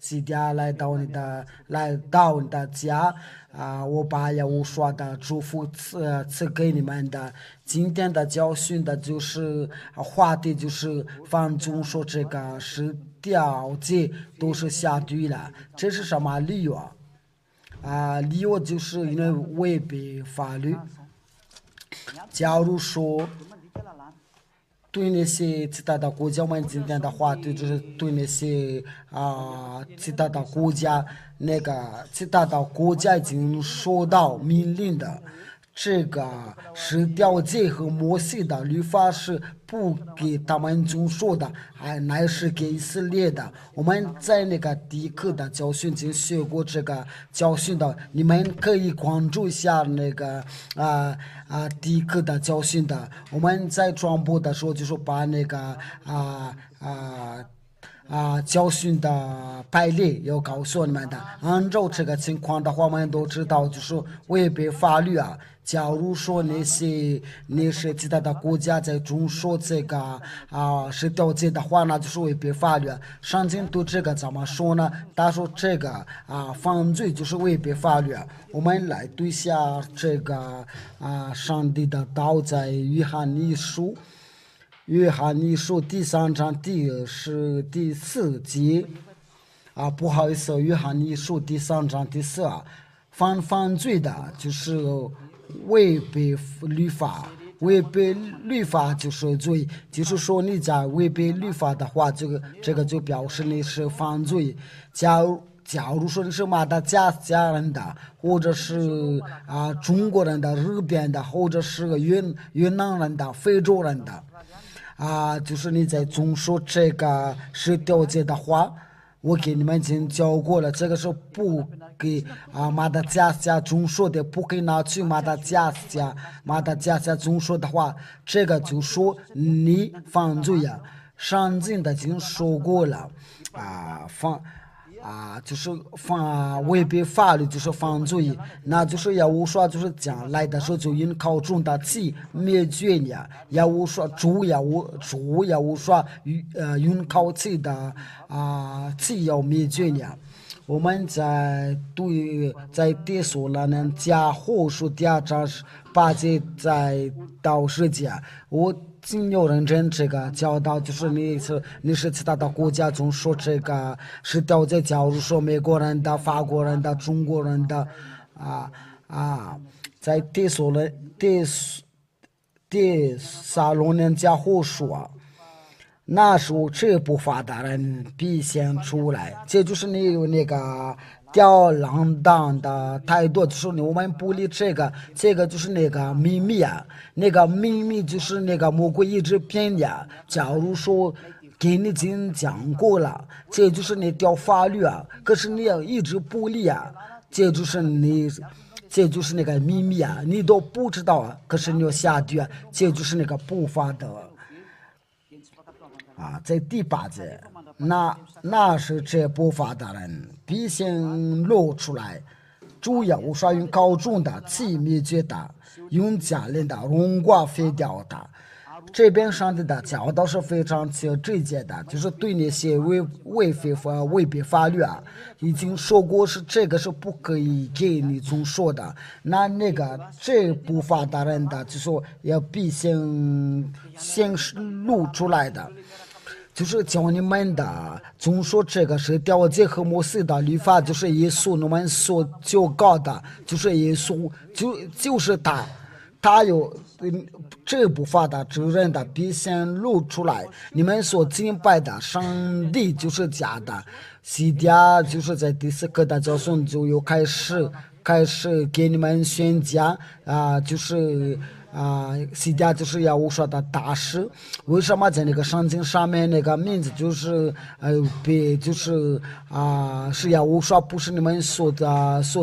西家来到你的家我把耶和华的祝福赐给你们的。今天的教训的就是话题就是放纵说这个10条都是下地了，这是什么理由理由就是因为违背法律。假如说对那些其他的国家，我们今天的话题就是对那些其他的国家，那个其他的国家已经收到命令的，这个是条诫和摩西的律法是不给他们遵守的，乃是给以色列的。我们在那个第一课的教训已经学过这个教训的，你们可以关注一下那个第一课的教训的。我们在传播的时候就是把那个教训的排列要告诉你们的。按照这个情况的话，我们都知道就是违背法律假如说那些其他的国家在遵守这个10条诫的话，那就是违背法律。圣经对这个怎么说呢？他说这个犯罪就是违背法律。我们来读一下这个上帝的道在约翰一书第3章第4节不好意思，约翰一书第3章第4犯罪的就是违背律法，违背律法就是罪，就是说你在违背律法的话，这个就表示你是犯罪。假如说你是马达加斯加人的，或者是中国人的、日本的，或者是云南人的、非洲人的就是你在遵守这个10条诫的话，我给你们已经教过了，这个是不给马达加斯加遵守的，不可以拿去马达加斯加遵守的话，这个就说你犯罪上经的已经说过了就是违背法律就是犯罪，那就是耶和华就是将来的时候就因靠众的气灭绝你，耶和华主耶和华因靠气的气要灭绝你。我们在帖所罗尼迦后书第2章8节到10节，我仅有认真这个教导，就是你是其他的国家中说这个10条诫，假如说美国人的、法国人的、中国人的在帖撒罗尼迦后书那时候这不法的人必显出来，这就是你有那个吊郎当的态度，就是我们不理这个就是那个秘密那个秘密就是那个魔鬼一直骗你假如说给你已经讲过了，这就是你条法律可是你要一直不理这就是那个秘密你都不知道可是你要下地这就是那个不法的在第8节，那是这不法的人必先露出来，主要无法用高中的气灭绝的，用家人的荣光废掉的。这边上帝的教导是非常直接的，就是对那些违背法律已经说过是这个是不可以给你遵守的。那个这不法的人的就是要必先露出来的，就是教你们的遵守这个10条诫和摩西的律法，就是耶稣你们所教告的，就是耶稣就是他有这不法的责任的必先露出来，你们所敬拜的上帝就是假的。西家就是在第4课的教训就有开始给你们宣讲就是西家就是耶和华的大事。为什么在那个圣经上面那个名字就是就是是耶和华，不是你们所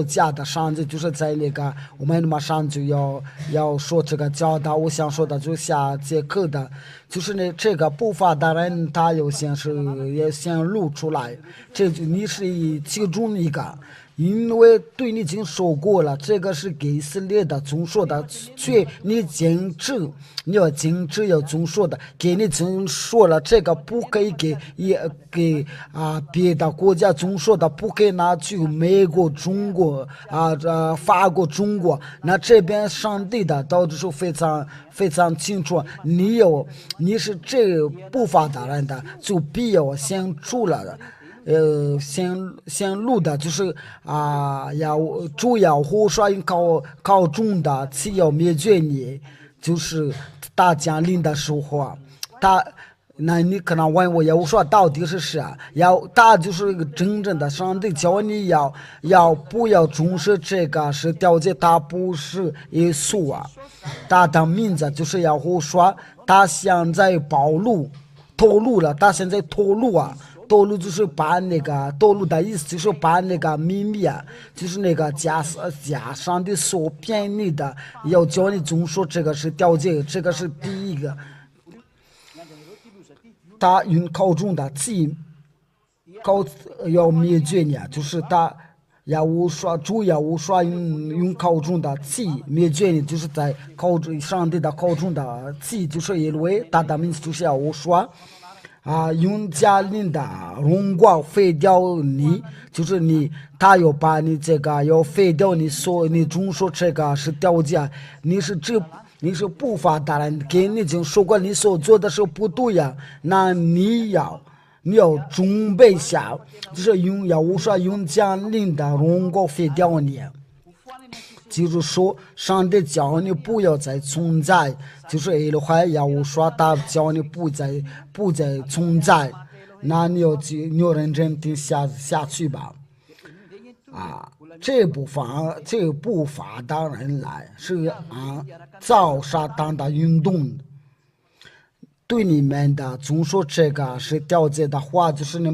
加的上帝，就是在那个我们马上就要说这个教导。我想说的就下节课的就是这个不法的人他也先露出来，这就你是其中一个。因为对你已经说过了，这个是给以色列的总说的，却你坚持，你要坚持要总说的，给你总说了，这个不可以给别的国家总说的，不可以拿去美国、中国法国、中国，那这边上帝的到底是非常非常清楚，你是这不发达人的，就必要先出来的。先录的就是主要胡说靠中的，次要灭绝你，就是大将领的说话。那你可能问我要说到底是啥？他就是一个真正的上帝教你不要重视这个是条件，他不是耶稣啊，他的名字就是要胡说，他现在透露了，他现在透露啊。透露就是把那个透露的意思，就是把那个秘密就是那个假上的所骗你的，要教你总说这个是条件，这个是第一个。他用靠中的要灭绝你，就是他主要无说用靠中的灭绝你，就是在上帝的靠中的就是因为他的名字就是要无说。用家人的荣光废掉你，就是他要把你这个要废掉你总说这个是条件，你是不发达人，给你已经说过你所做的是不对呀，那你要准备下，就是用家人的荣光废掉你。就是说，上帝教你不要再存在，就是耶和华要说他教你不再存在，那你要认真听下去吧。这部法当然来是造撒旦的运动。对你们的总说这个是条件的话，就是你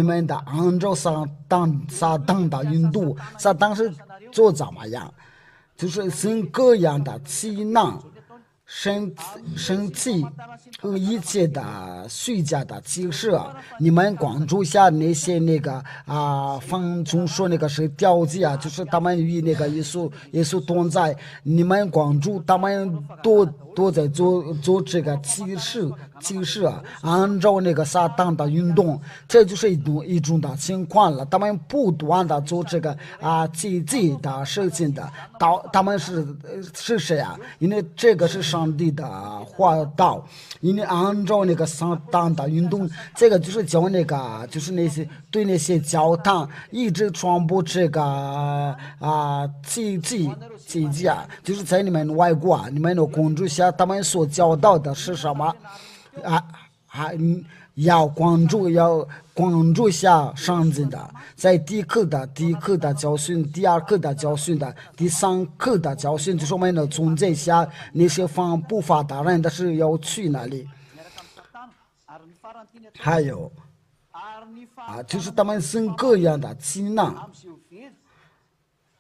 们的按照撒旦的运动，撒旦是做怎么样？就是生各样的气囊、生气和一切的虚假的启示。你们关注一下那些方中说那个是条件就是他们与那个耶稣同在，你们关注他们都在做这个启示按照那个撒旦的运动，这就是一种的情况了。他们不断的做这个自己的事情的，他们是谁啊？因为这个是上帝的话道，因为按照那个撒旦的运动，这个就是教就是对那些教堂一直传播这个奇迹就是在你们外国你们的关注下他们所教导的是什么要关注下上帝的，在第一课的教训，第二课的教训的，第三课的教训，就是我们的总结下那些不发达人的是要去哪里，还有就是他们生各样的技能，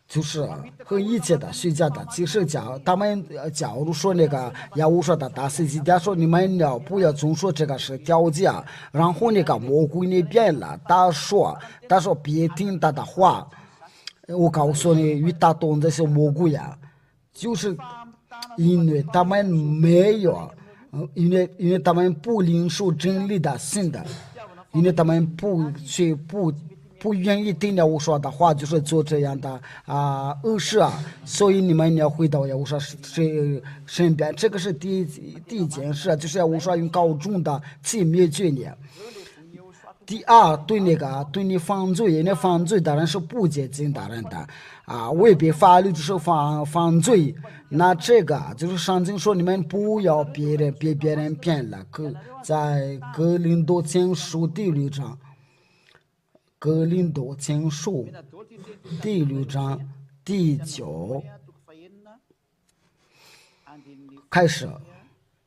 就是和一切的虚假的，即使他们假如说那个要我说的大司机家说你们不要总说这个是条件，然后那个魔鬼那边了，他说别听他的话，我告诉你与他懂这些魔鬼就是因为他们没有，因为他们不领受真理的心的，因为他们不愿意听了我说的话，就是做这样的恶事所以你们要回到我说身边，这个是第一件事，就是我说用高中的去灭绝你。第二，对你犯罪，因为犯罪的人是不接近的人的违背法律就是犯罪。那这个就是上经说你们不要别人骗了，在哥林多前书第6章。哥林多前书第6章第9开始，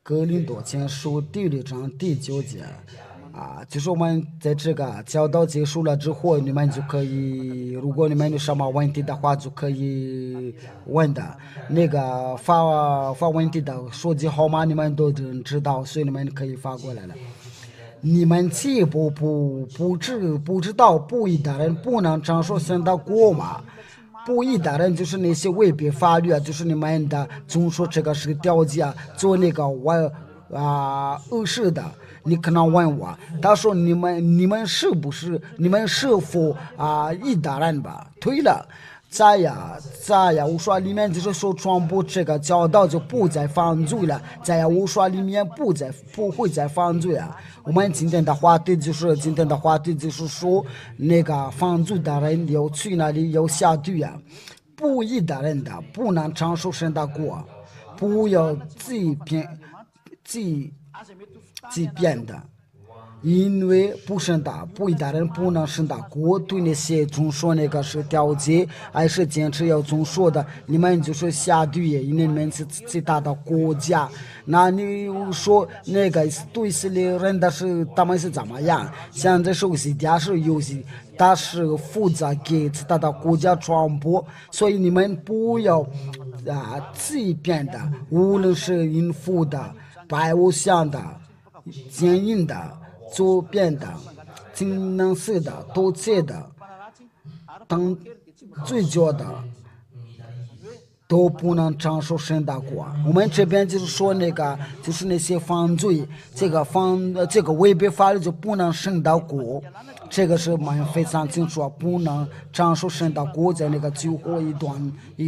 哥林多前书第6章第9节就是我们在这个教导结束了之后，你们就可以，如果你们有什么问题的话，就可以问的。那个发问题的手机号码你们都知道，所以你们可以发过来了。你们既不知道不义的人不能承受神的国吗？不义的人就是那些违背法律啊，就是你们的总说这个是个调解啊，做那个恶事的。你可能问我，他说你们是否义的人吧？对了。在呀，我说里面就是说传播这个教导就不再犯罪了，在呀，我说里面不会再犯罪啊。我们今天的话题就是说那个犯罪的人要去那里要下地啊，不义的人的不能承受神的国，不要自编的。因为不生的不义的人不能生的国，对那些总说那个是调解，还是坚持要总说的，你们就是下地狱，因为你们是最大的国家。那你说那个对以色列人的是他们是怎么样？现在首席家是游戏，他是负责给他的国家传播，所以你们不要自编的，无论是淫妇的、拜偶像的、奸淫的。左边的、金能色的、盗窃的、等醉酒的，都不能承受神的国。我们这边就是说那个，就是那些犯罪，这个违背法律就不能神的国。这个是我们非常清楚，不能承受神的国，在那个救活一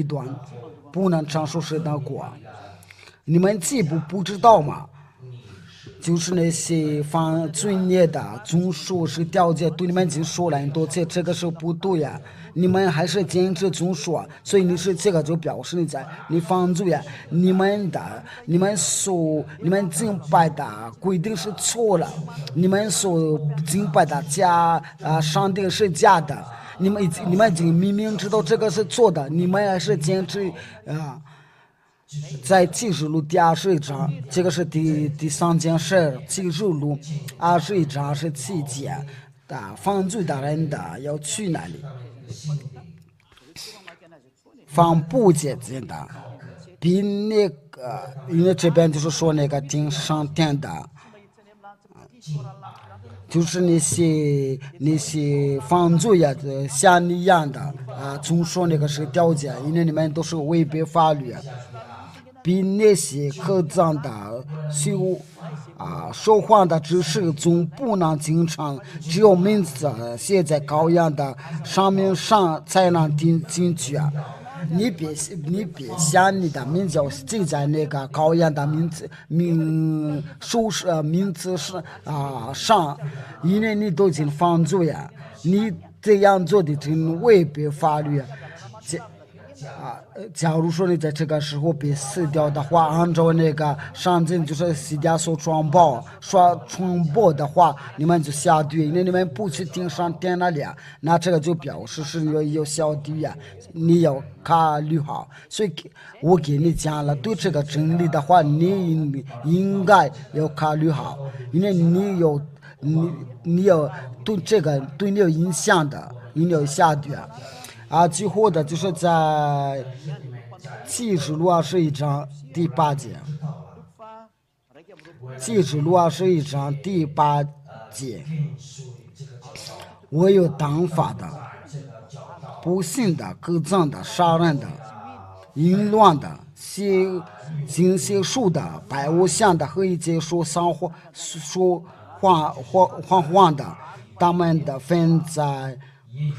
段，不能承受神的国。你们既不知道吗？就是那些犯罪孽的，总说是调解，对你们已经说了很多次，这个是不对呀。你们还是坚持总说，所以你是这个就表示你犯罪呀。你们敬拜的规定是错了，你们所敬拜的上帝是假的，你们已经明明知道这个是错的，你们还是坚持在记述录第21章，这个是第3件事，记述录21章是7节的，犯罪的人的要去哪里？犯不洁净的，比那个，因为这边就是说那个顶上天的，就是那些犯罪呀，像你一样的总说那个是调解，因为你们都是违背法律。比那些可憎的说谎的知识总不能经常只有名字写在羔羊的上面上才能进去啊！你别想你的名字记在那个羔羊的名字上，因为你都已经犯罪啊！你这样做的真违背法律。假如说你在这个时候被死掉的话，按照那个上帝就是西家所传播的话，你们就下地狱，因为你们不去听上天那里，那这个就表示是有下地狱，你要考虑好。所以我给你讲了，对这个真理的话，你应该要考虑好，因为你要对这个对你有影响的，你要下地狱。最后的就是在记事录21章第8节，记事录21章第8节，我有当法的、不信的、可憎的、杀人的、淫乱的、行邪术的、拜偶像的和一切说谎话的，他们的分在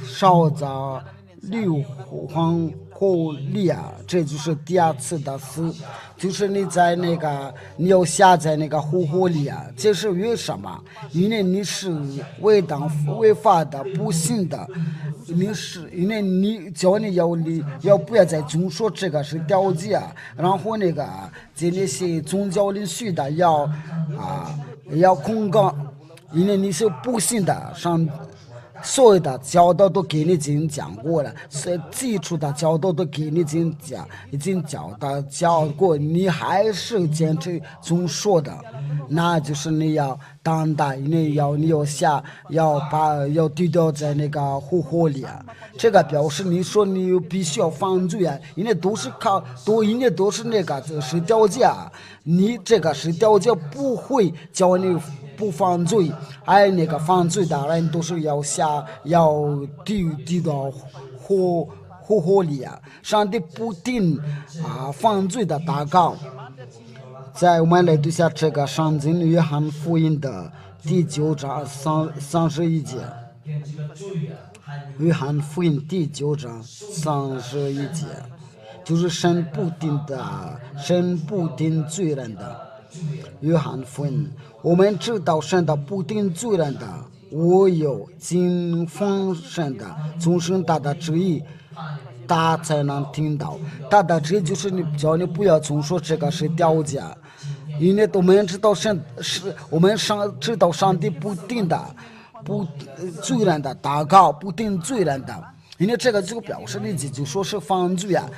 烧着硫磺火里这就是第2次的死，就是你在那个你要下在那个火里这是为什么？因为你是违法的、不信的，因为你叫你要不要再总说这个是调解，然后那个在那些宗教领袖的要控告，因为你是不信的所有的教导都给你已经讲过了，所以基础的教导都给你已经教过，你还是坚持总说的，那就是你要当大，你要要丢掉在那个火里啊。这个表示你说你必须要犯罪啊，因为都是那个是条件啊，你这个是条件不会叫你不犯罪，而那个犯罪的人都是要丢到火里啊。上帝不定犯罪的大纲。在我们来读下这个圣经约翰福音的第9章31节。约翰福音第9章31节，就是神不定罪人的。约翰福音，我们知道神的不定罪人的，我有尽奉神的，从神他的旨意，他才能听到。他的旨意就是叫你不要总说这个是条件，因为我们知道知道上帝不定罪人的大纲，不定罪人的，因为这个就表示你就说是犯罪啊。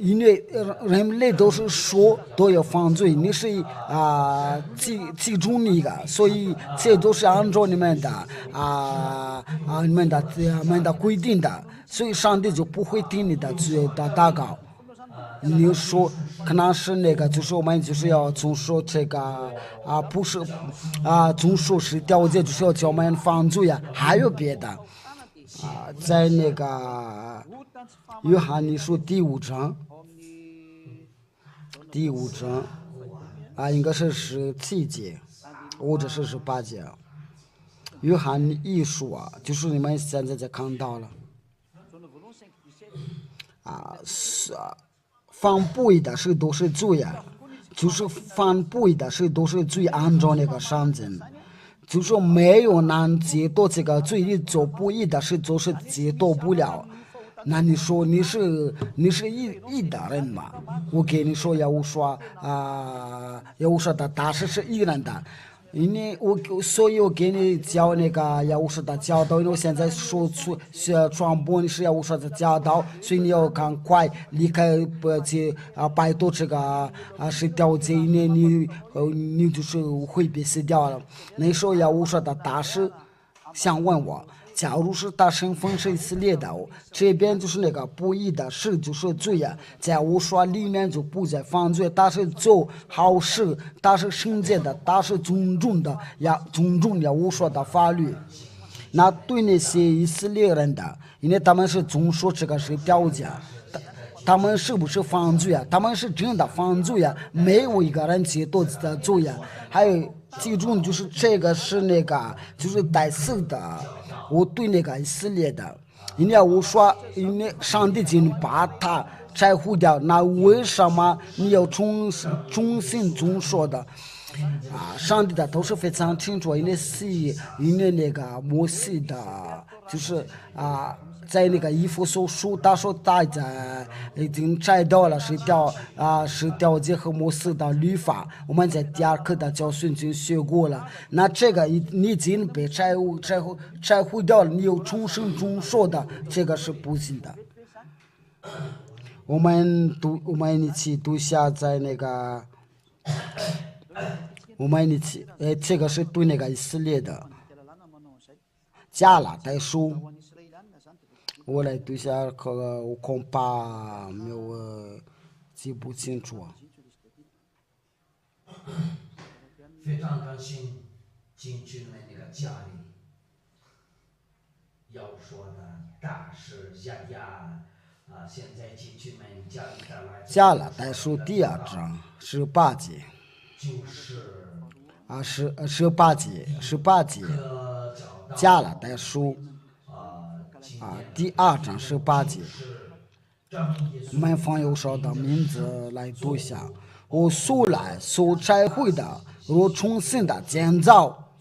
因为人类都是说都要犯罪，你是其中一个，所以这都是按照你们的规定的，所以上帝就不会听你的罪的大纲。你说可能是那个，就是我们就是要总说这个不是总说是条件，就是要叫我们犯罪啊，还有别的在那个约翰一书第5章应该是17节或者是18节。约翰一书就是你们现在看到了犯不义的事都是罪啊，就是犯不义的事都是罪，按照那个圣经。就是没有能解脱这个罪，你做不义的事就是解脱不了。那你说你是义的人嘛？我跟你说，要说的大事是义人的，因为所以我给你教那个要说的教导，因为我现在传播你是要说的教导，所以你要赶快离开拜托这个是条件，因为你就是会被死掉了。那时候要说的大事，想问我。假如是他身份是以色列的，这边就是那个不义的事就是罪啊，在我说里面就不再犯罪，他是做好事，他是圣洁的，他是尊重我说的法律。那对那些以色列人的，因为他们是总说这个是条件，他们是不是犯罪啊？他们是真的犯罪啊，没有一个人解脱的罪啊。还有记住，就是这个是那个就是带死的。我对那个以色列的，因为我说，因为上帝已经把他摘除掉，那为什么你要重新总说的？上帝的都是非常清楚，因为那个摩西的，就是在那个以弗所书，他说大家已经摘掉了是条件和摩西的律法，我们在第2课的教训就学过了。那这个你已经被摘除掉了，你又重新总说的，这个是不行的。我们一起读下在那个。我们一起，这个是对那个以色列的加拉太书，我来读一下，我恐怕没有记不清楚。非常高兴进去了那个家里，要说的大事现在进去们家里的来。加拉太书第2章18节。就是18节，加拉太书第2章18节，我们放右手的名字来读一下。我素来所摘回的，若重新的建造，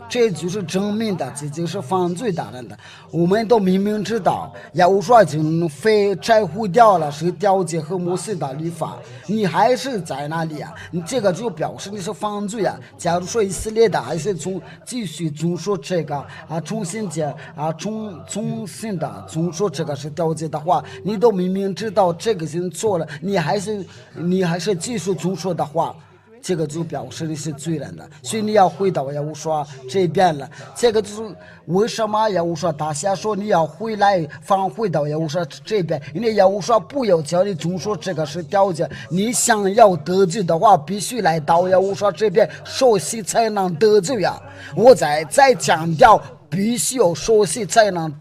这就是证明的，这就是犯罪的人的。我们都明明知道，耶和华已经非摘乎掉了是调解和摩西的律法，你还是在那里啊？你这个就表示你是犯罪啊！假如说以色列的还是继续遵守这个重新的遵守这个是调解的话，你都明明知道这个人错了，你还是继续遵守的话。这个就表示你是罪人的，所以你要回到耶和华这边了。这个就是为什么耶和华大家说你要返回到耶和华这边，因为耶和华不要叫你遵守这个是条件。你想要得救的话，必须来到耶和华这边熟悉才能得救呀。我再强调。必须要熟悉才能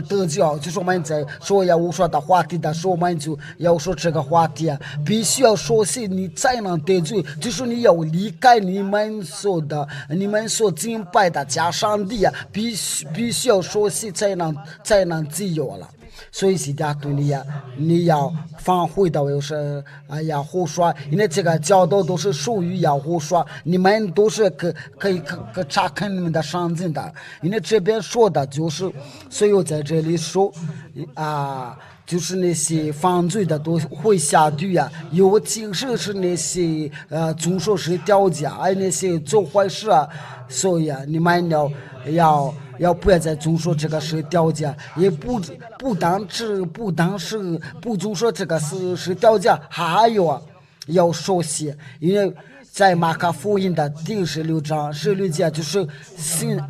得救，就是我们在说耶和华的话题的时候，我们就要说这个话题啊，必须要熟悉你才能得救，就是你要离开你们所敬拜的假上帝啊，必须要熟悉才能自由了。所以现在对你要返回到耶和华，因为这个教导都是属于耶和华，你们都是可以查看你们的上进的。因为这边说的就是，所以我在这里说就是那些犯罪的都会下地啊，尤其是那些遵守是调解，那些做坏事啊，所以你们要不要再遵守这个是调解，也不单是不遵守这个是调解，还有要熟悉，因为在马可福音的第16章16节就是信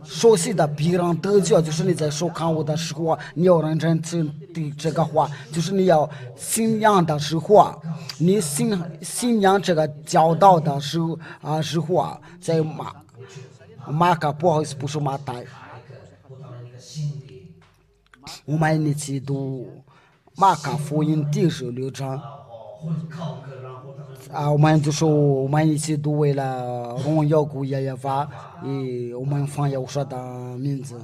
熟悉的必然得救，就是你在收看我的时候，你要认真听这个话，就是你要信仰的时候，你信仰这个教导的时候在马可，不好意思，不是马太，我们一起读马可福音第16章。我们就说我们一起读为了荣耀归耶和华，我们放耶和华的名字。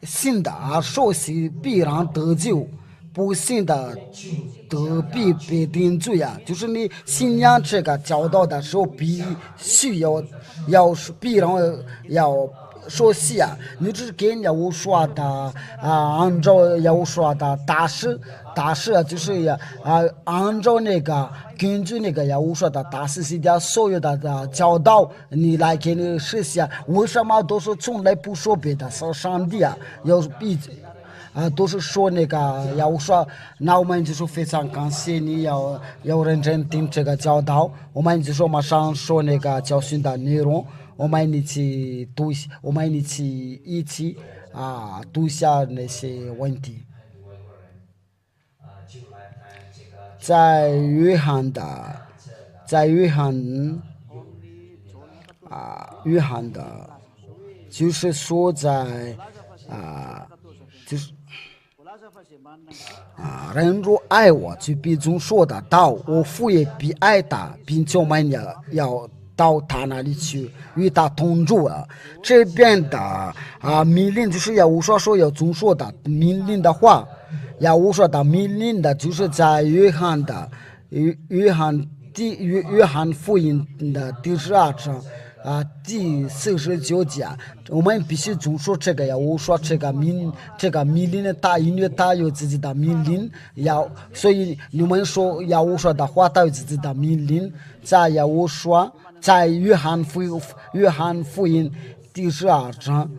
信的受洗必然得救，不信的必被定罪啊！就是你信仰这个教导的时候，必须必然要说洗啊！你只是跟耶和华的按照耶和华的大事就是按照那个根据那个耶和华的大事系的所有的教导，你来给你实现。为什么都是从来不说别的？说上帝啊，都是说那个要说，那我们就说非常感谢你要认真听这个教导，我们就说马上说那个教训的内容，我们一起读一下那些问题。在约翰的，就是说在就是人若爱我，就必遵守的道，我父也必爱他，并且我们要到他那里去与他同住啊。这边的命令就是耶和华说要遵守的命令的话，耶和华的命令的就是在约翰福音的第12章第49节，我们必须遵守这个呀。我说这个命令的因为他有自己的命令，所以你们说呀，我说的话他有自己的命令，在约翰福音第12章。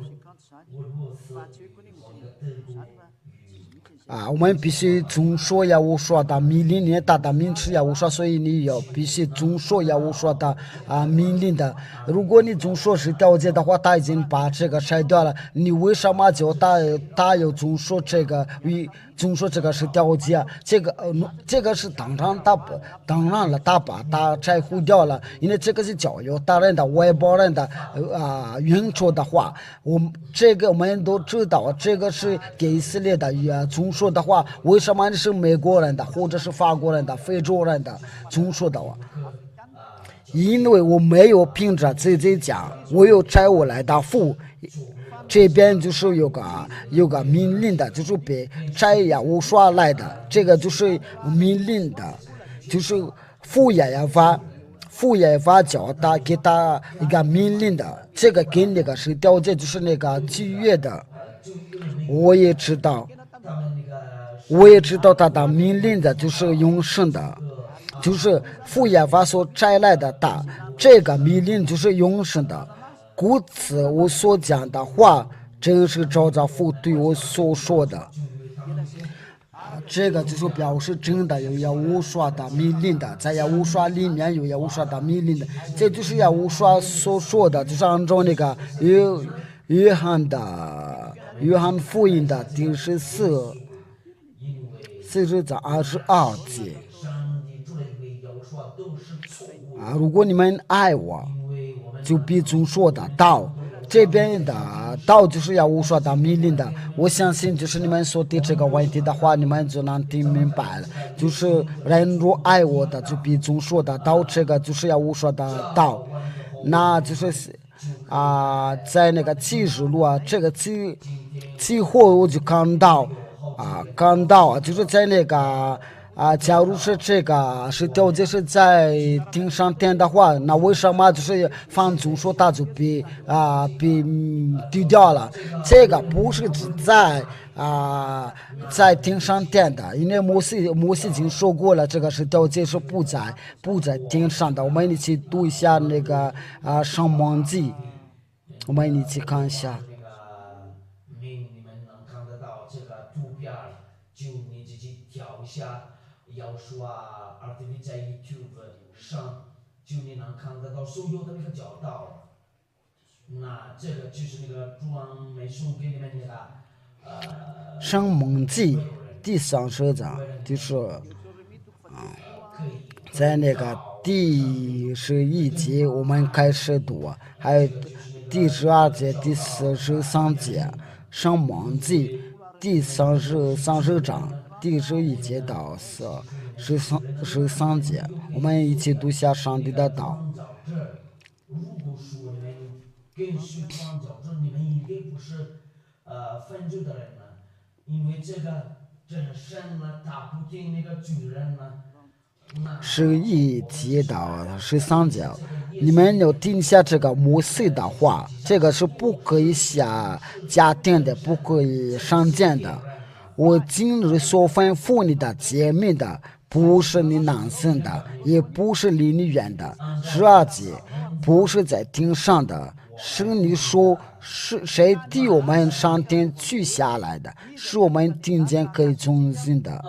我们必须遵守耶和华的命令，你他的名是耶和华，所以你要必须遵守耶和华的命令的。如果你遵守是调解的话，他已经把这个拆掉了，你为什么就他要遵守这个是调解？这个是当然了，他把他拆除掉了，因为这个是教育大人的外邦人的原则的话，我们都知道，这个是给以色列的遵守的话，为什么是美国人的或者是法国人的非洲人的遵守的话？因为我没有凭着自己讲，我有差我来的父，这边就是有个命令的，就是被差呀我刷来的，这个就是命令的，就是父父耶和华叫他给他一个命令的，这个跟那个是条件，就是那个契约的。我也知道他的命令的就是永生的，就是父耶和华所摘来的大，这个命令就是永生的。故此我所讲的话，真是照着父对我所说的。这个就是表示真的有耶和华的命令的，在耶和华里面有耶和华的命令的，这就是耶和华所说的，就是按照那个约翰福音的第14章22节如果你们爱我，就必遵守的道。这边的道就是要无说的命令的，我相信就是你们说的这个问题的话，你们就能听明白了。就是人若爱我的，就必遵守的道，这个就是要无说的道。那就是在那个启示录这个期货我就看到就是在那个假如是这个是条件是在顶上天的话，那为什么就是放纵说他就被丢掉了？这个不是在顶上天的，因为摩西已经说过了，这个是条件是不在顶上的。我们一起读一下那个申命记，我们一起看一下。你们能看得到这个图片，就你自己调一下。要说RTV 在 YouTube 上，就你能看得到所有的那个教导。那这个就是那个主王没送给你们那个申命记第30章，就是在那个第11节我们开始读，还有第12节、第43节，申命记第30章。第11节到13节，我们一起读下上帝的道。如果说你们跟随创造者，你们应该不是分罪的人呢，因为这个真神呢，他不听那个罪人呢。11节到13节，你们要听下这个摩西的话，这个是不可以下家庭的，不可以上谏的。我今日所吩咐你的诫命的，不是你男生的，也不是离你远的。12节，不是在天上的，是你说是谁替我们上天去下来的，是我们听见可以遵循的。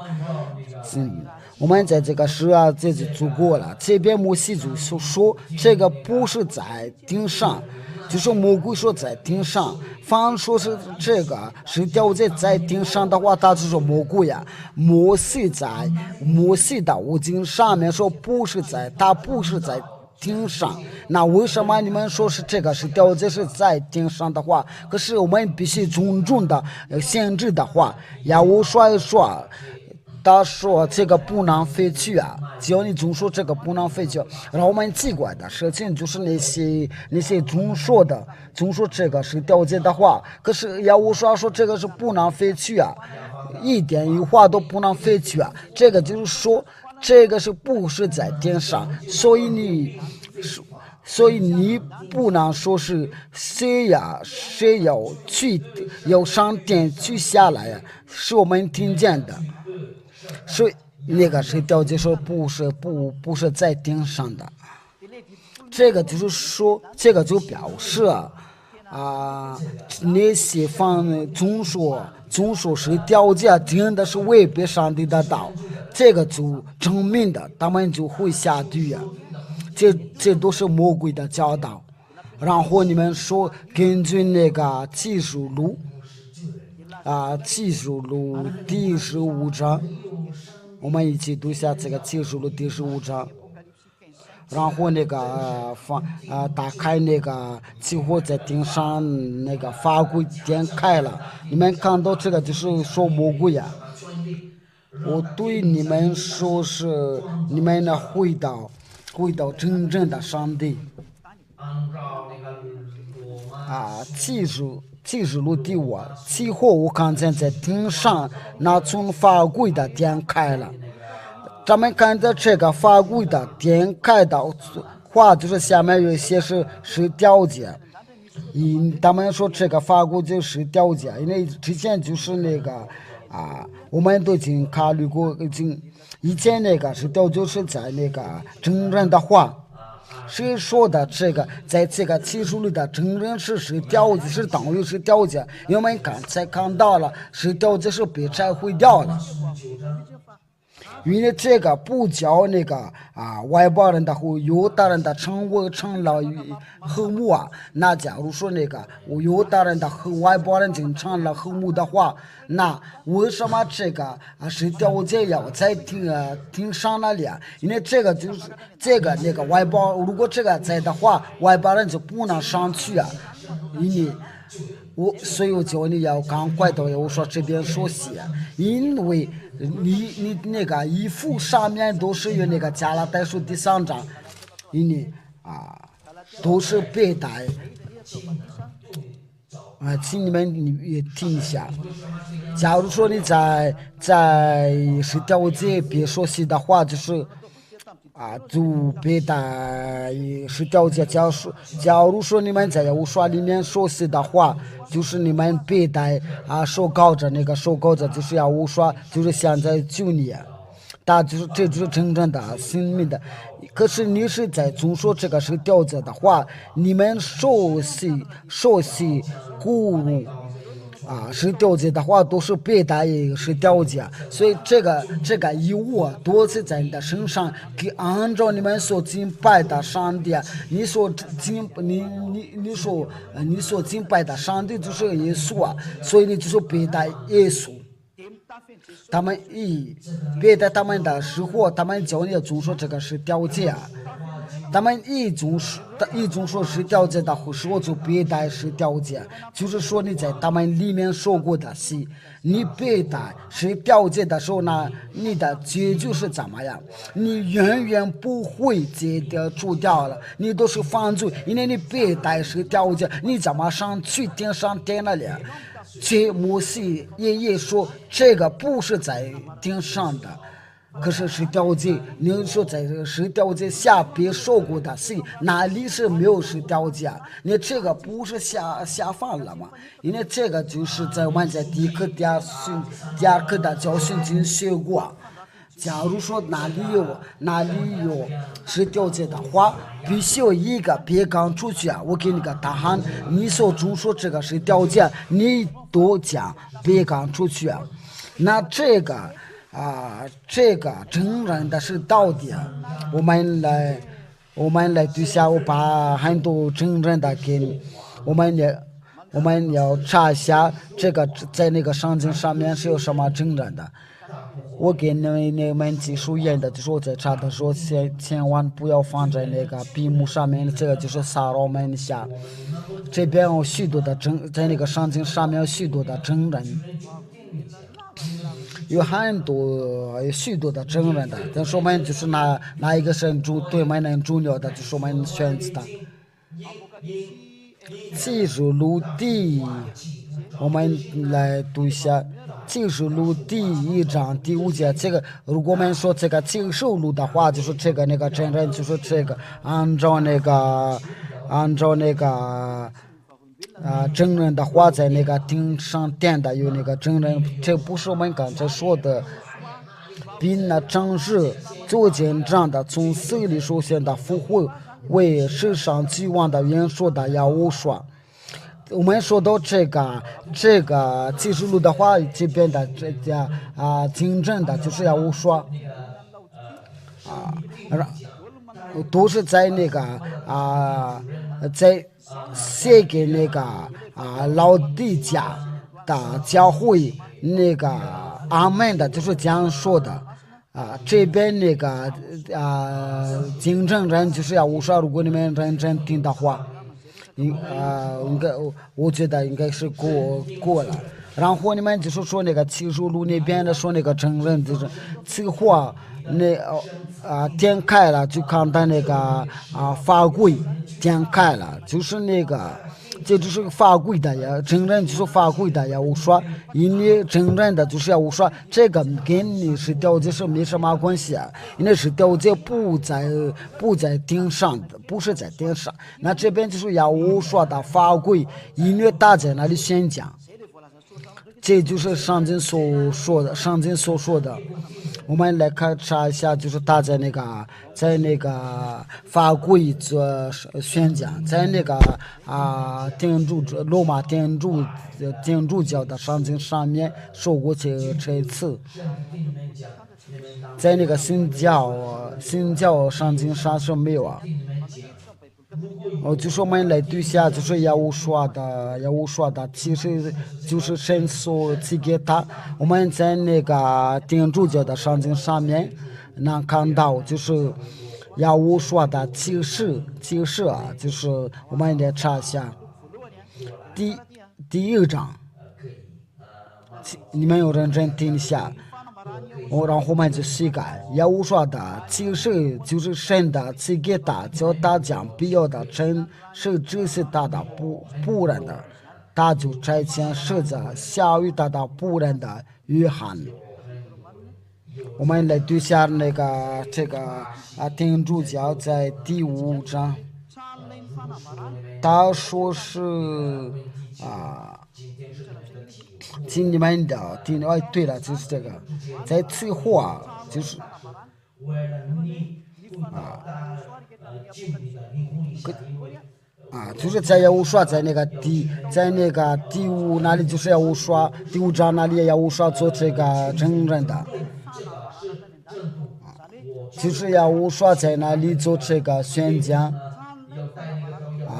我们在这个12节就读过了，这边摩西就说这个不是在天上。就是魔鬼说在天上，凡说是这个是掉在天上的话，他就是魔鬼呀。摩西的五经上面说他不是在天上，那为什么你们说是这个是掉是在天上的话？可是我们必须尊重的限制的话，要我说一说。他说这个不能废去只要你总说这个不能废去，然后我们奇怪的事情就是那些总说这个是掉界的话，可是要我说这个是不能废去一点一话都不能废去这个就是说这个是不是在天上，所以你不能说是谁要上天去下来是我们听见的。所以那个是掉界说不是在天上的，这个就是说，这个就表示那些总说是掉界，真的是违背上帝的道，这个就证明的他们就会下地这都是魔鬼的教导。然后你们说根据那个启示录第15章。我们一起读下这个启示录第15章，然后那个打开那个几乎在顶上那个法柜点开了，你们看到这个就是说魔鬼我对你们说是你们呢回到真正的上帝启示录第5期货我看见在顶上那从法柜的点开了，咱们看到这个法柜的点开到话就是下面有些是调解。他们说这个法国就是调解，因为之前就是那个我们都已经考虑过，以前那个是调就是在那个真正的话。谁说的这个在这个技术里的真正是调解，是等于是调解，因为我们刚才看到了是调解是被拆毁掉了。因为这个不叫那个外邦人的和犹大人的成了和睦那假如说那个犹大人的和外邦人就成了和睦的话，那为什么这个是调解要在挺上那里因为这个就是这个那个外邦，如果这个在的话，外邦人就不能上去因为所以我叫你要赶快的，我说这边说写，因为你那个衣服上面都是有那个加拉太书第3章，因为都是背带请你们也听一下。假如说你在是调解别说细的话，就是就背带是调解。假如说你们在无刷里面说细的话，就是你们背带手高着那个手高着，就是要无刷，就是现在9年。这就是真正的生命的。可是你是在总说这个是调解的话，你们熟悉古入是调解的话，都是背带也是调解，所以这个义务都是在你的身上，给按照你们所敬拜的上帝，你所敬拜的上帝就是耶稣所以你就是背带耶稣。他们别的他们的生活，他们教你总说这个是调解他们一种说是调解的，或是我就别带是调解，就是说你在他们里面说过的事，你别带是调解的时候呢，你的结局是怎么样？你远远不会除掉了，你都是犯罪，因为你别带是调解，你怎么上去上天那里？这摩西也说这个不是在天上的。可是是调解，你说在这个是调解下别说过的事，哪里是没有是调解？你这个不是下放了吗？因为这个就是在我们在第二课的教训中学过。假如说哪里有是调解的话，必须有一个别刚出去我给你个答案，你所中说这个是调解，你都讲别刚出去那这个真正的是到底我们来对下，我把很多真正的给你，我们要查一下这个在那个圣经上面是有什么真正的。我给你们技术员的，就是我在查的时候，千万不要放在那个屏幕上面，这个就是撒扰们下。这边有许多的在那个圣经上面有许多的真人。有许多的真人的，但是我们就是哪一个是对我们很重要的，就是我们选择的。技术录第，我们来读一下技术录第1章第5节。这个如果我们说这个技术录的话，就是这个那个真人，就是这个按照那个真人的话，在那个顶上点的有那个真人，这不是我们刚才说的，比那真实做见证的从死里出现的复活为世上期望的人说的要无说。我们说到这个技术录的话，这边的这家真正的就是要无说都是在那个在写给那个老底家的教会那个阿门的，就是这样说的这边那个见证人就是要无说，如果你们认真听的话，应该我觉得应该是过了。然后你们就是说那个技术录那边的说那个真人就是此话点开了就看到那个法规点开了，就是那个这就是法规的呀，真人就是法规的呀。我说，因为真人的就是我说这个跟你是调节是没什么关系啊，因为是调节不在顶上的，不是在顶上。那这边就是要我说的法规，因为大在那里宣讲，这就是上经所说的。我们来查一下，就是他在那个法规做宣讲，在那个罗马天主教的上经上面说过这一次，在那个新教上经上是没有啊。就是我们来对下，就是要我说的，其实就是神所赐给他。我们在那个天主教的圣经上面能看到，就是要我说的启示啊，就是我们来查一下，第一章，你们有认真听一下。然后我们就膝盖，要我说的，其实就是神的赐给他，叫大家必要的真是这是他的仆人的，他就差遣使者下于他的仆人的约翰。我们来对下这个天主教在第5章，他说是经你们的对了，就是这个，在此后啊，就是就是在要我说在那个第5那里，就是要我说第5章那里要我说做这个真人的，就是要我说在那里做这个宣讲。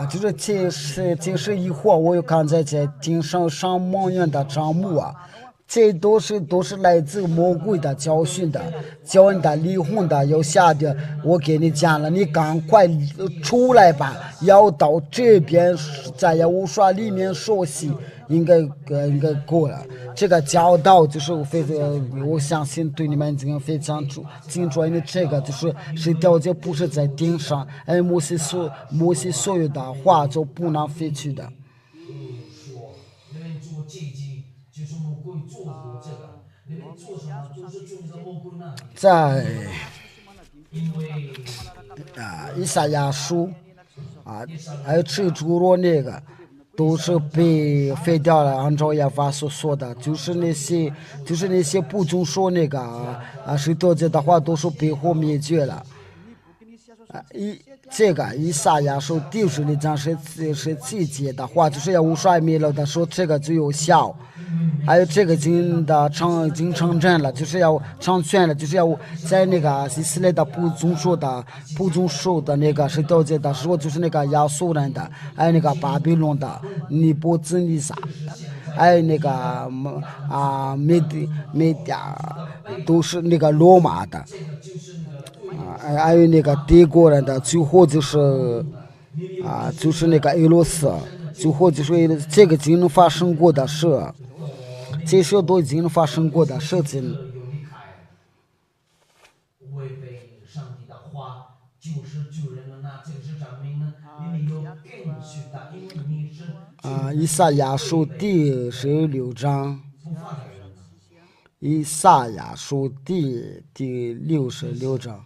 就是这是一会儿我又看在顶上万元的账目啊，这都是来自魔鬼的教训的，教你的离婚的要下的，我给你讲了，你赶快出来吧，要到这边在我说里面熟悉，应该过了。这个教导就是我相信对你们这个非常清楚，因为这个就是调节不是在顶上，而摩西所有的话就不能废去的。在以赛亚书还有吃猪肉那个。都是被废掉了，按照耶和华所说的，就是那些不遵守那个是调节的话，都是被灭绝了。这个以赛亚书第10章是季节的话，就是要无衰灭了的时候，这个就有效。还有这个已经成真了，就是要成全了，就是要在那个以色列的不遵守的那个是调节的时候，就是那个亚述人的，还有那个巴比伦的尼布甲尼撒，还有那个美甲都是那个罗马的，还有那个德国人的，最后就是那个俄罗斯，最后就是这个已经发生过的事。这些都已经发生过的事情。以赛亚书第16章，以赛亚书第66章，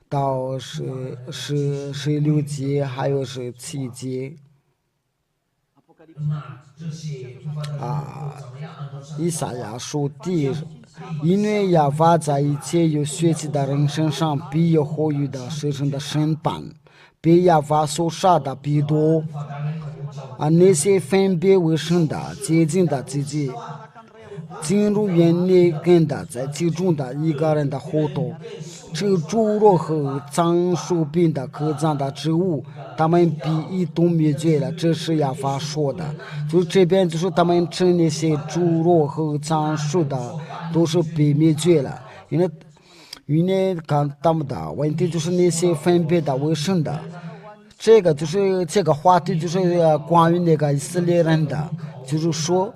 到16节，还有17节。以赛亚书因为耶和华在一切有血气的人身上必有后裔的世上的审判，被耶和华所杀的必多。那些分别为圣的、洁净的自己，进入园内跟的，在其中的一个人的后头，吃猪肉和长寿病的可憎的植物，他们必一同灭绝了。这是耶和华说的。就是这边就是他们吃那些猪肉和长寿的都是被灭绝了，因为看他们的问题就是那些分别的为圣的。这个就是这个话题就是关于那个以色列人的，就是说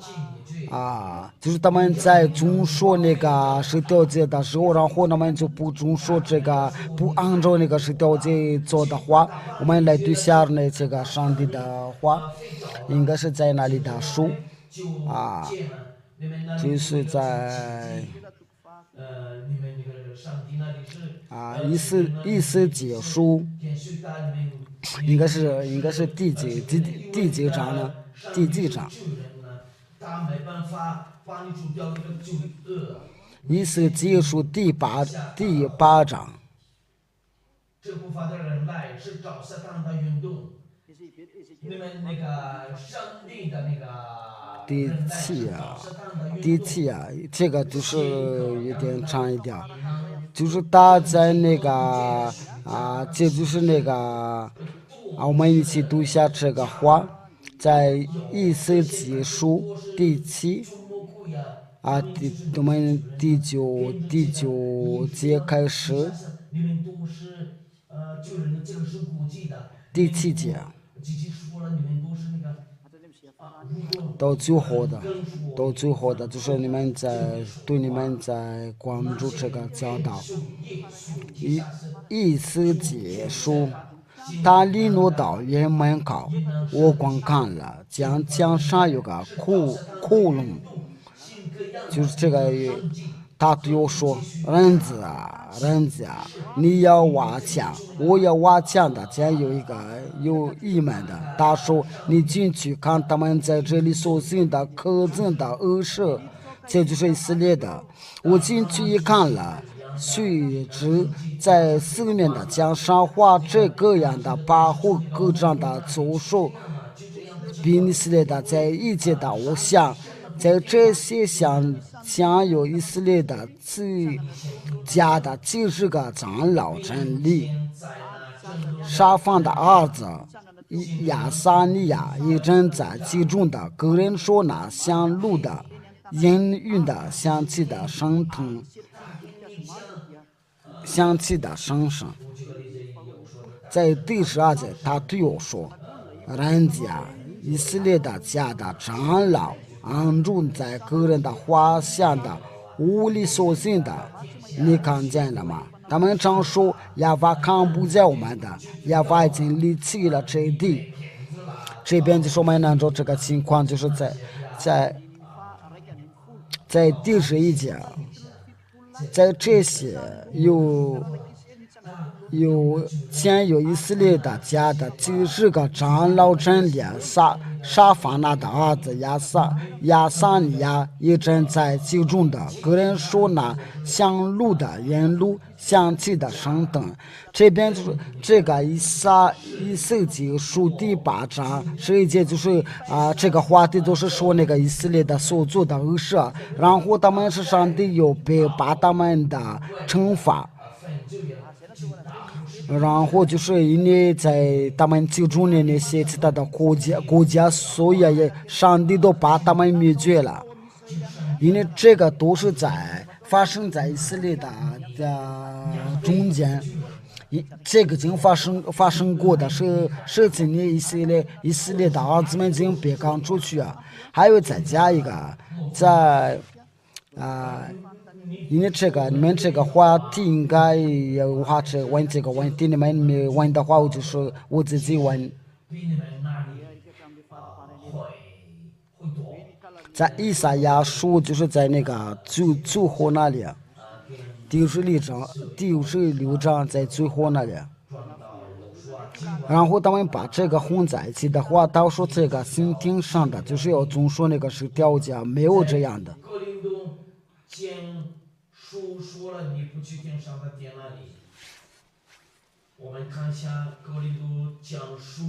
就是他们在遵守那个十条诫的时候，然后他们就不遵守这个，不按照那个十条诫做的话，我们来对下那这个上帝的话，应该是在那里的书啊，就是在意思解书，应该是第几章呢？第几章？他没办法帮你除掉那个罪恶。意思解书第八章。这部分的人类是找撒旦的运动。你们那个上帝的那个第七这个就是有点长一点，就是他在那个这就是那个我们一起读一下这个话，在意思解书第七我们第九节开始，第七节。到最后的就是对你们在关注这个教导，意思解说，他离落到园门口，我观看了，墙上有个窟窿，就是这个。他对我说：“人子啊，你要挖墙，我要挖墙的。这有一个有一门的。他说：你进去看他们在这里所行的可憎的恶事，这就是以色列的。我进去一看了，须知在四面的墙上画这个样的保护各样的咒术，比以色列的在一切的偶像，在这些像有以色列的最佳的90个长老真理，沙方的儿子亚撒尼亚也正在其中的个人说那香露的氤氲的香气的升腾，香气的升升。在第12节，他对我说：“人家以色列的家的长老。”安住在个人的画像的无理所行的，你看见了吗？他们常说亚法看不见我们的，亚法已经离弃了这地。这边就说明按照这个情况，就是在第11节，在这些有以色列的家的90个长老真理沙法那的儿子亚撒尼亚也正在其中的个人说那香露的原路香气的升腾。这边就是这个以色结书第8章11节，就是这个话题都是说那个以色列的所做的恶事，然后他们是上帝有把他们的惩罚。然后就是因为在他们其中的那些其他的国家，所以也上帝都把他们灭绝了。因为这个都是发生在以色列的中间，这个已经发生过的是今年以色列的儿子们已经被赶出去啊。还有再加一个因为你们这个话题应该有问这个问题，你们没问的话，我就是我自己问。在以赛亚书，就是在那个最后那里，第56章在最后那里。然后他们把这个混在一起的话，到时候这个心听上的就是要总说那个是调价，没有这样的。说了你不去听上的点那里，我们看一下哥林多讲书，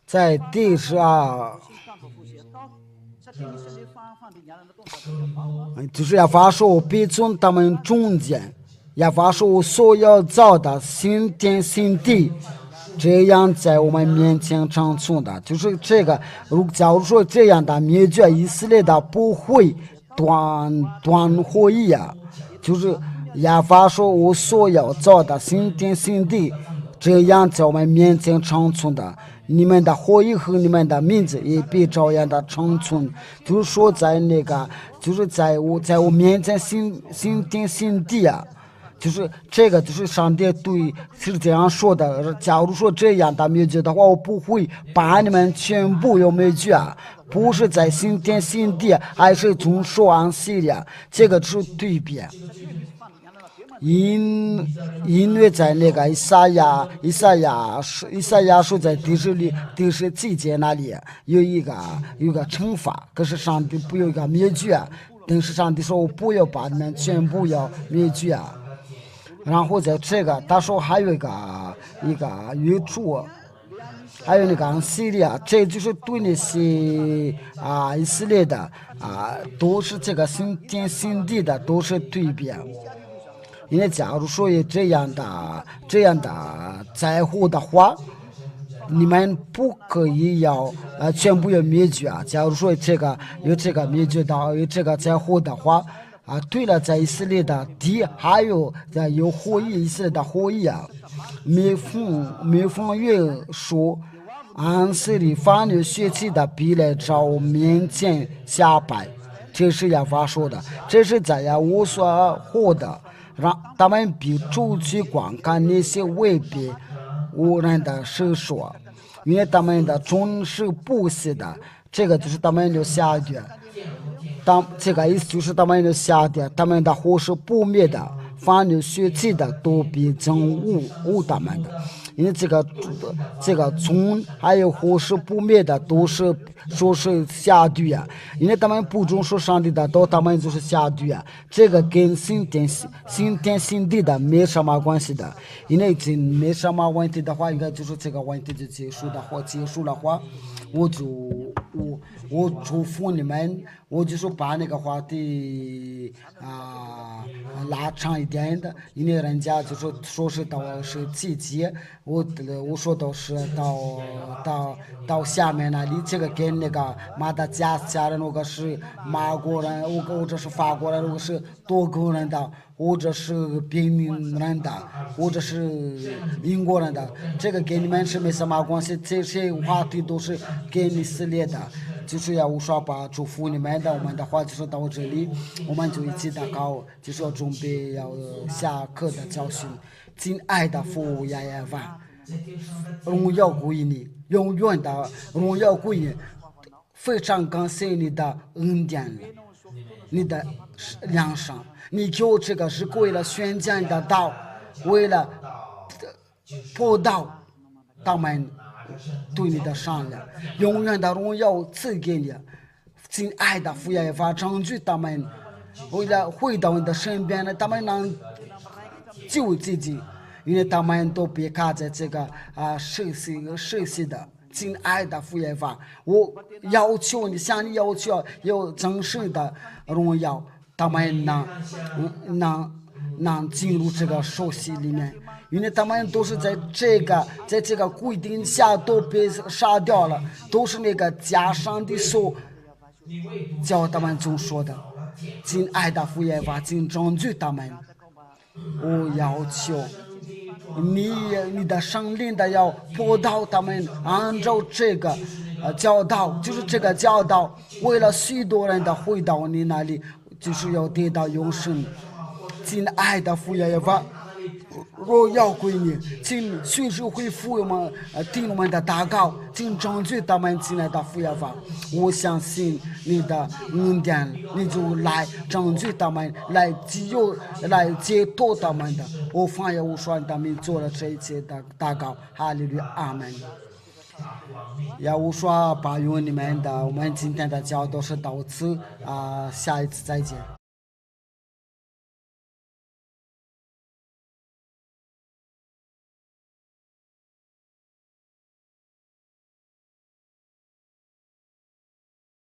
在第12，就是亚法说我必从他们中间，亚法说我所要造的新天新地。这样在我们面前长存的，就是这个。假如说这样的灭绝以色列的不会断会议啊，就是亚法说我所要造的新天新地，这样在我们面前长存的，你们的后裔和你们的名字也必照样的长存。就是说，在那个，就是在我面前新天新地啊，就是这个，就是上帝对是这样说的。假如说这样的灭绝的话，我不会把你们全部要灭绝啊，不是在新天新地，还是从说安息的，这个是对比。因为在那个以赛亚书在第17节那里有一个惩罚，可是上帝不有一个灭绝，但是上帝说我不要把你们全部要灭绝。然后在这个他说还有一个约束，还有那个安息日啊，这就是对那些以色列的都是这个新天新地的都是对比。因为假如说有这样的在乎的话，你们不可以全部要灭绝啊。假如说有这个灭绝的，有这个在乎的话对了，在以色列的地还有后裔以色列的后裔啊，每逢月说安息日凡有血气的必来找我面前下拜，这是耶和华说的，这是在我所获的。让他们比出去观看那些未被污染的事说，因为他们的种是不死的，这个就是他们的下跌。这个意思就是他们的下跌，他们的火是不灭的，凡有血气的都必憎恶他们的。因为这个从还有火是不灭的，都是说是下地啊。因为他们不忠说上帝的道，他们就是下地啊。这个跟新天新地的没什么关系的。因为这没什么问题的话，应该就是这个问题就结束了话，我祝福你们，我就说把那个话题拉长一点的，因为人家就说是到17节，我说都是到下面那里，这个跟那个马达加斯加人，如果是马国人，或者是法国人，如果是多个人的，或者是平民人的，或者是英国人的，这个跟你们是没什么关系，这些话题都是跟以色列的。就是要无说把祝福你们的，我们的话就是到这里，我们就一起祷告，就是要准备要下课的教训。亲爱的父耶和华，荣耀归于你，永远的荣耀归于你，非常感谢你的恩典，你的良善，你就这个是为了宣讲的道，为了报道他们对你的善良，永远的荣耀赐给你。亲爱的父耶和华，证据他们为了回到你的身边呢，他们能救自己，因为他们都别卡在这个世系的。亲爱的父耶和华，我要求你，向你要求有真实的荣耀，他们能进入这个受洗里面。因为他们都是在这个规定下都被杀掉了，都是那个加上的手教他们总说的。亲爱的父耶和华，请证据他们，我要求你的圣灵的要辅导他们，按照这个教导，就是这个教导，为了许多人的回到你那里，就是要得到永生。亲爱的父耶和华，荣耀归你，请随时回复我们听我们的祷告，请证据他们亲爱的父耶和华，我相信你的恩典，你就来证据他们，来解脱他们的。我放下无双的名做了这一切的祷告，哈利路亚，阿门。也无说把用你们的，我们今天的教导是到此下一次再见。